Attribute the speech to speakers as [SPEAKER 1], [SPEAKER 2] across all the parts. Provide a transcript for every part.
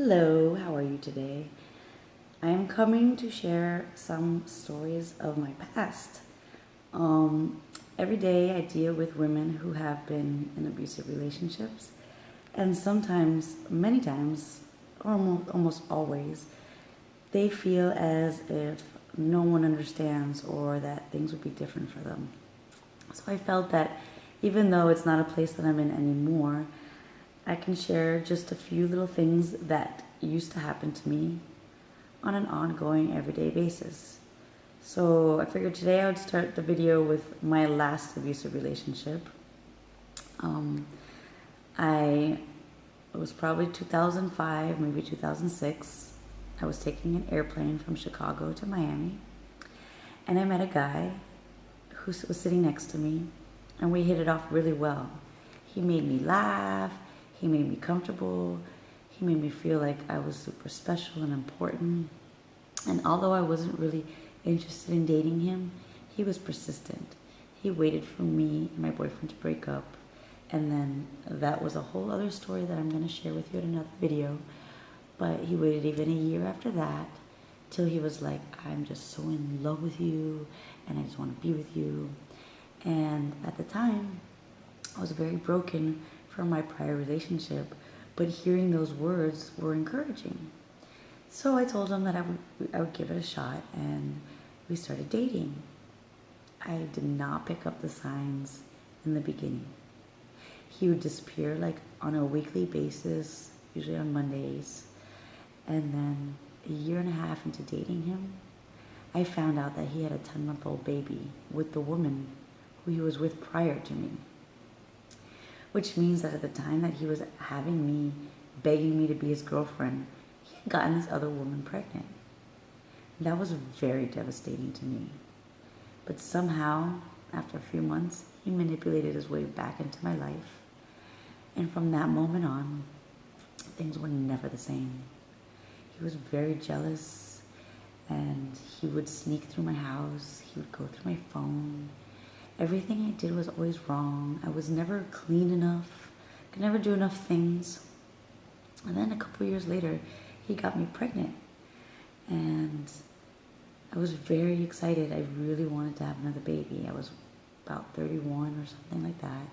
[SPEAKER 1] Hello, how are you today? I am coming to share some stories of my past. Um, every day I deal with women who have been in abusive relationships, and sometimes, many times, or almost always, they feel as if no one understands or that things would be different for them. So I felt that even though it's not a place that I'm in anymore, I can share just a few little things that used to happen to me on an ongoing everyday basis. So I figured today I would start the video with my last abusive relationship. Um, I it was probably 2005, maybe 2006. I was taking an airplane from Chicago to Miami, and I met a guy who was sitting next to me, and we hit it off really well. He made me laugh, he made me comfortable, he made me feel like I was super special and important. And although I wasn't really interested in dating him, he was persistent. He waited for me and my boyfriend to break up. And then that was a whole other story that I'm going to share with you in another video. But he waited even a year after that till he was like, I'm just so in love with you and I just want to be with you. And at the time, I was very broken from my prior relationship, but hearing those words were encouraging. So I told him that I would give it a shot, and we started dating. I did not pick up the signs in the beginning. He would disappear like on a weekly basis, usually on Mondays. And then a year and a half into dating him, I found out that he had a 10-month-old baby with the woman who he was with prior to me. Which means that at the time that he was having me, begging me to be his girlfriend, he had gotten this other woman pregnant. That was very devastating to me. But somehow, after a few months, he manipulated his way back into my life. And from that moment on, things were never the same. He was very jealous, and he would sneak through my house. He would go through my phone. Everything I did was always wrong. I was never clean enough, could never do enough things. And then a couple years later, he got me pregnant. And I was very excited. I really wanted to have another baby. I was about 31 or something like that.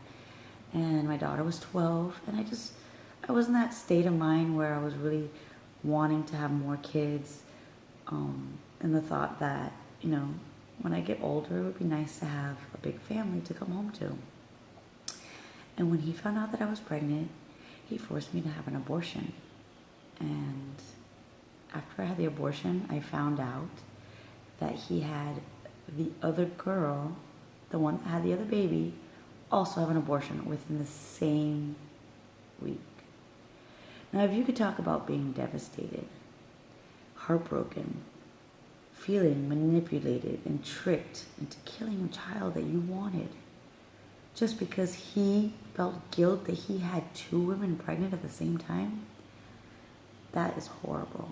[SPEAKER 1] And my daughter was 12. And I was in that state of mind where I was really wanting to have more kids. And the thought that, when I get older, it would be nice to have a big family to come home to. And when he found out that I was pregnant, he forced me to have an abortion. And after I had the abortion, I found out that he had the other girl, the one that had the other baby, also have an abortion within the same week. Now, if you could talk about being devastated, heartbroken, feeling manipulated and tricked into killing a child that you wanted just because he felt guilt that he had two women pregnant at the same time, that is horrible.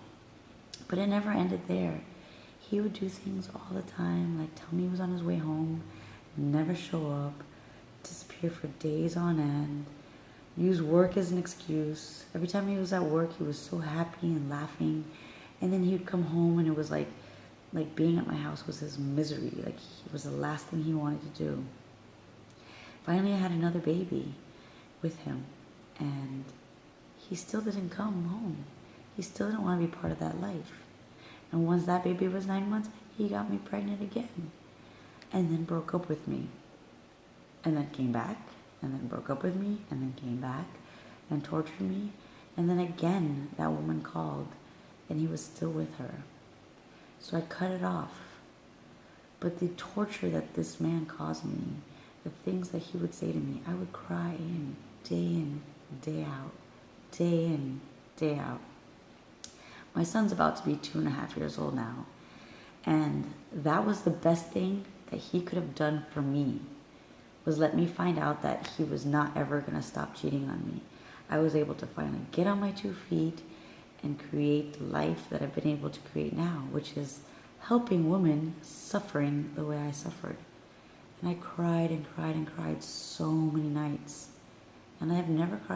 [SPEAKER 1] But it never ended there. He would do things all the time, like tell me he was on his way home, never show up, disappear for days on end, use work as an excuse. Every time he was at work, he was so happy and laughing, and then he would come home and it was like being at my house was his misery. Like, it was the last thing he wanted to do. Finally, I had another baby with him, and he still didn't come home. He still didn't want to be part of that life. And once that baby was 9 months, he got me pregnant again, and then broke up with me, and then came back, and then broke up with me, and then came back, and tortured me, and then again, that woman called, and he was still with her. So I cut it off. But the torture that this man caused me, the things that he would say to me, I would cry in, day out, day in, day out. My son's about to be 2.5 years old now. And that was the best thing that he could have done for me, was let me find out that he was not ever going to stop cheating on me. I was able to finally get on my 2 feet and create the life that I've been able to create now, which is helping women suffering the way I suffered. And I cried and cried and cried so many nights. And I have never cried